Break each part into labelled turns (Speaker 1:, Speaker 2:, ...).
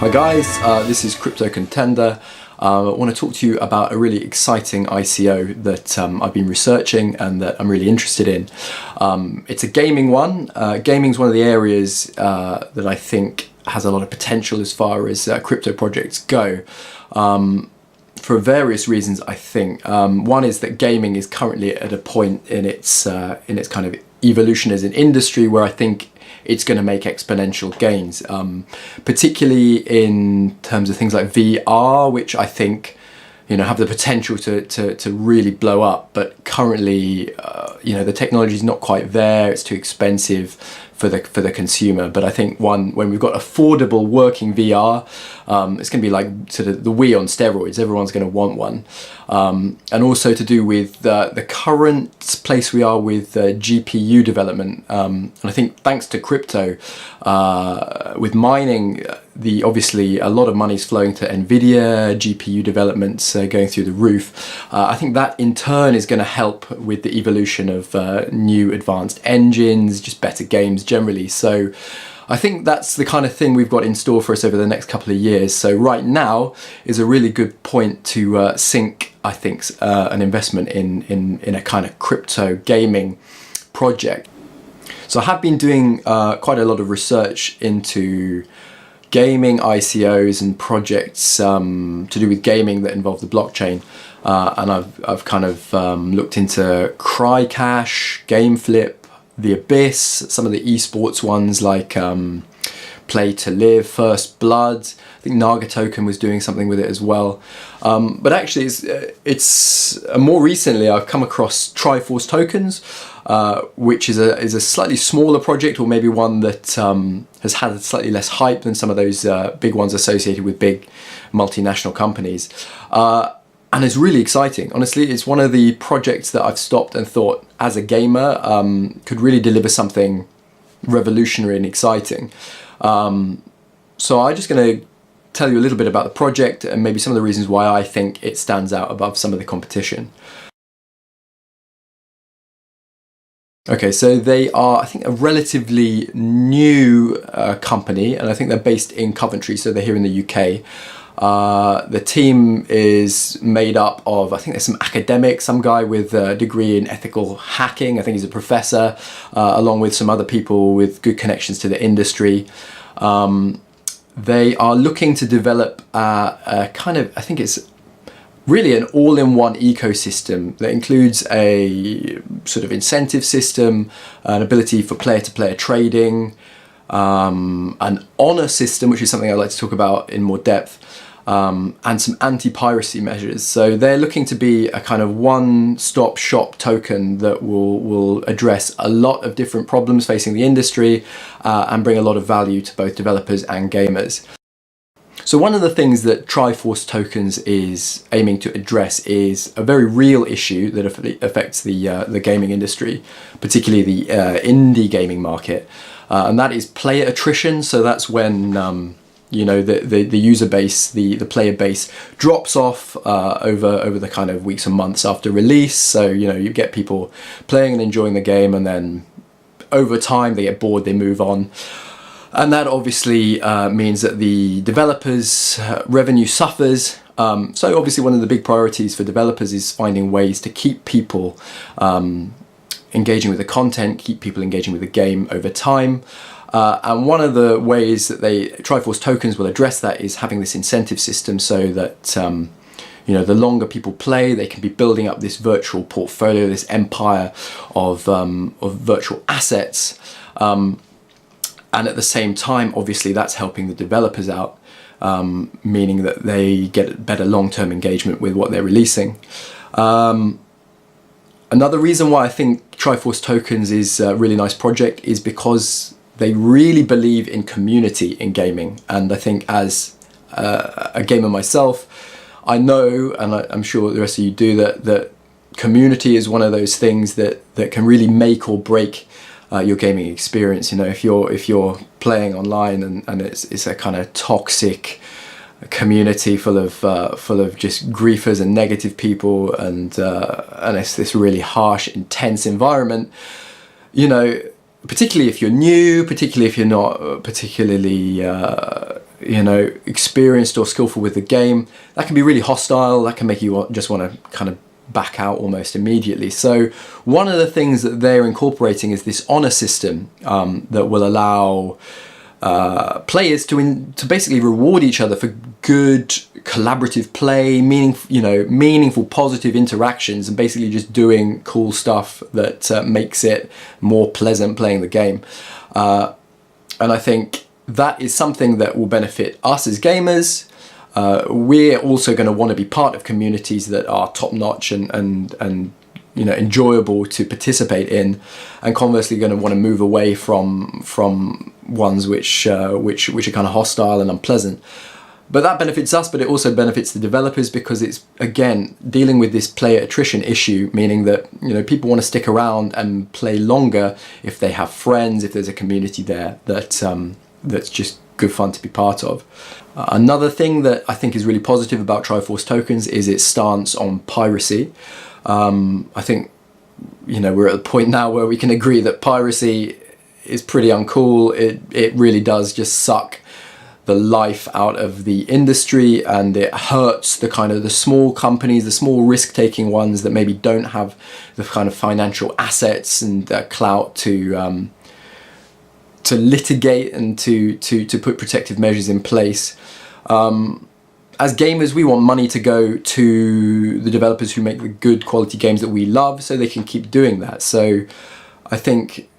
Speaker 1: Hi guys, this is Crypto Contender. I want to talk to you about a really exciting ICO that I've been researching and that I'm really interested in. It's a gaming one. Gaming is one of the areas that I think has a lot of potential as far as crypto projects go. For various reasons, I think. One is that gaming is currently at a point in its kind of evolution as an industry where I think it's going to make exponential gains, particularly in terms of things like VR, which I think, you know, have the potential to really blow up. But currently, you know, the technology is not quite there. It's too expensive for the consumer. But I think when we've got affordable working VR, it's going to be like sort of the Wii on steroids. Everyone's going to want one. And also to do with the current place we are with GPU development. And I think thanks to crypto, with mining, obviously a lot of money is flowing to NVIDIA, GPU developments going through the roof. I think that in turn is going to help with the evolution of new advanced engines, just better games generally. So I think that's the kind of thing we've got in store for us over the next couple of years. So right now is a really good point to sink, I think, an investment in a kind of crypto gaming project. So I have been doing quite a lot of research into gaming ICOs and projects to do with gaming that involve the blockchain. And I've kind of looked into CryCash, GameFlip, The Abyss, some of the esports ones like Play to Live, First Blood. I think Naga Token was doing something with it as well. But actually, it's more recently I've come across Triforce tokens, which is a slightly smaller project, or maybe one that has had slightly less hype than some of those big ones associated with big multinational companies. And it's really exciting. Honestly, it's one of the projects that I've stopped and thought, as a gamer, could really deliver something revolutionary and exciting. So I'm just going to tell you a little bit about the project and maybe some of the reasons why I think it stands out above some of the competition. Okay, so they are, I think, a relatively new company, and I think they're based in Coventry, so they're here in the UK. The team is made up of, I think there's some academics, some guy with a degree in ethical hacking, I think he's a professor, along with some other people with good connections to the industry. They are looking to develop a kind of, I think it's really an all-in-one ecosystem that includes a sort of incentive system, an ability for player-to-player trading, an honor system, which is something I'd like to talk about in more depth, and some anti-piracy measures. So they're looking to be a kind of one-stop shop token that will address a lot of different problems facing the industry and bring a lot of value to both developers and gamers. So one of the things that Triforce tokens is aiming to address is a very real issue that affects the gaming industry, particularly the indie gaming market, and that is player attrition. So that's when you know, the user base, the player base drops off over the kind of weeks and months after release. So, you know, you get people playing and enjoying the game, and then over time they get bored, they move on. And that obviously means that the developers' revenue suffers. So obviously one of the big priorities for developers is finding ways to keep people engaging with the content, keep people engaging with the game over time. And one of the ways that Triforce tokens will address that is having this incentive system, so that you know, the longer people play, they can be building up this virtual portfolio, this empire of virtual assets. And at the same time, obviously, that's helping the developers out, meaning that they get better long-term engagement with what they're releasing. Another reason why I think Triforce tokens is a really nice project is because they really believe in community in gaming. And I think as a gamer myself, I know, and I'm sure the rest of you do, that community is one of those things that can really make or break your gaming experience. You know, if you're playing online and it's a kind of toxic community full of just griefers and negative people, and it's this really harsh, intense environment, you know, particularly if you're new, particularly if you're not particularly experienced or skillful with the game, that can be really hostile. That can make you just want to kind of back out almost immediately. So one of the things that they're incorporating is this honor system that will allow players to basically reward each other for good collaborative play, meaningful positive interactions, and basically just doing cool stuff that makes it more pleasant playing the game. And I think that is something that will benefit us as gamers. We're also going to want to be part of communities that are top-notch and enjoyable to participate in, and conversely going to want to move away from ones which are kind of hostile and unpleasant. But that benefits us, but it also benefits the developers, because it's, again, dealing with this player attrition issue, meaning that people want to stick around and play longer if they have friends, if there's a community there that's just good fun to be part of. Another thing that I think is really positive about Triforce Tokens is its stance on piracy. I think we're at the point now where we can agree that piracy is pretty uncool. It really does just suck the life out of the industry, and it hurts the small companies, the small risk-taking ones that maybe don't have the kind of financial assets and clout to litigate and to put protective measures in place. As gamers, we want money to go to the developers who make the good quality games that we love, so they can keep doing that. So I think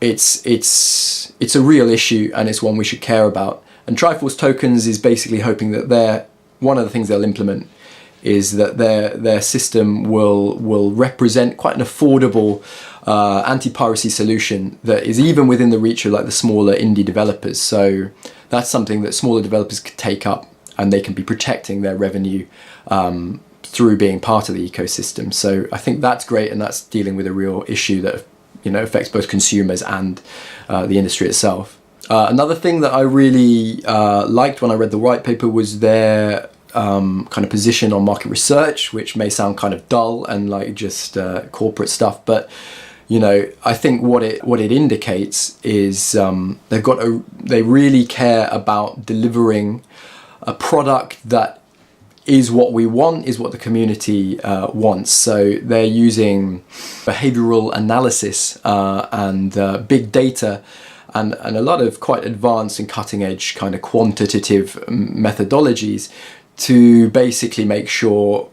Speaker 1: it's a real issue, and it's one we should care about. And Triforce Tokens is basically hoping that one of the things they'll implement is that their system will represent quite an affordable anti-piracy solution that is even within the reach of the smaller indie developers. So that's something that smaller developers could take up, and they can be protecting their revenue through being part of the ecosystem. So I think that's great, and that's dealing with a real issue that affects both consumers and the industry itself. Another thing that I really liked when I read the white paper was their kind of position on market research, which may sound kind of dull and like just corporate stuff, but I think what it indicates is they really care about delivering a product that is what we want, is what the community wants. So they're using behavioral analysis and big data and a lot of quite advanced and cutting edge kind of quantitative methodologies to basically make sure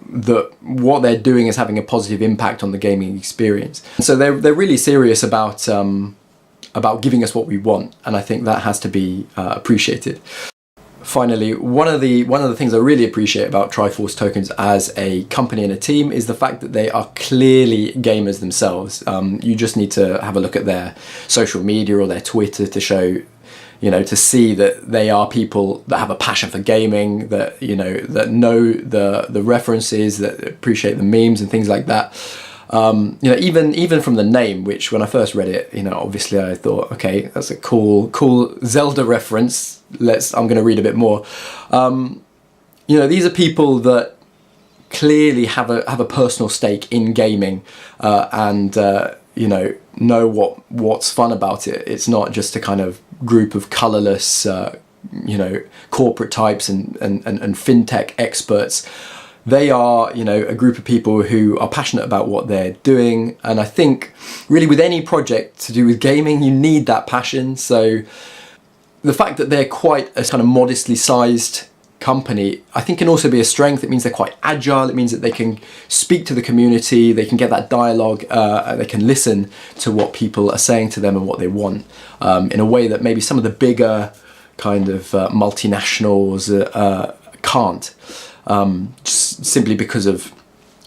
Speaker 1: that what they're doing is having a positive impact on the gaming experience. So they're really serious about giving us what we want, and I think that has to be appreciated. Finally, one of the things I really appreciate about Triforce Tokens as a company and a team is the fact that they are clearly gamers themselves. You just need to have a look at their social media or their Twitter to show, to see that they are people that have a passion for gaming, that that know the references, that appreciate the memes and things like that. Even from the name, which when I first read it, obviously I thought, okay, that's a cool Zelda reference. I'm going to read a bit more. These are people that clearly have a personal stake in gaming, and know what's fun about it. It's not just a kind of group of colourless, corporate types and fintech experts. They are, a group of people who are passionate about what they're doing. And I think really with any project to do with gaming, you need that passion. So the fact that they're quite a kind of modestly sized company, I think can also be a strength. It means they're quite agile. It means that they can speak to the community. They can get that dialogue. They can listen to what people are saying to them and what they want in a way that maybe some of the bigger kind of multinationals can't. Just simply because of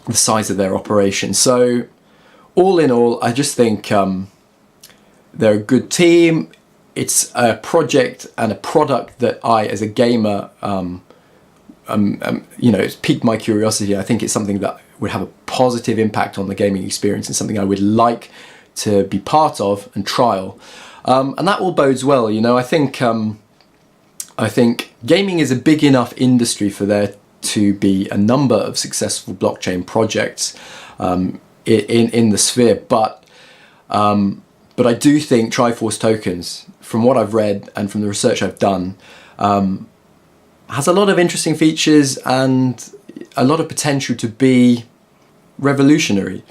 Speaker 1: the size of their operation. So all in all, I just think they're a good team. It's a project and a product that I, as a gamer, it's piqued my curiosity. I think it's something that would have a positive impact on the gaming experience and something I would like to be part of and trial. And that all bodes well. I think gaming is a big enough industry for there to be a number of successful blockchain projects in the sphere, but But I do think Triforce tokens, from what I've read and from the research I've done, has a lot of interesting features and a lot of potential to be revolutionary.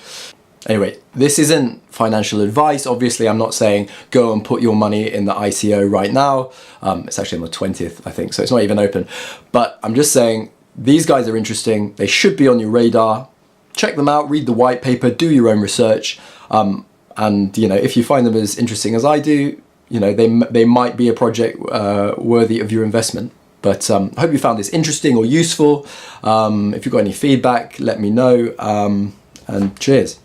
Speaker 1: Anyway, this isn't financial advice. Obviously, I'm not saying go and put your money in the ICO right now. It's actually on the 20th, I think, so it's not even open. But I'm just saying these guys are interesting. They should be on your radar. Check them out, read the white paper, do your own research. And, you know, if you find them as interesting as I do, you know, they might be a project worthy of your investment. But I hope you found this interesting or useful. If you've got any feedback, let me know. And cheers.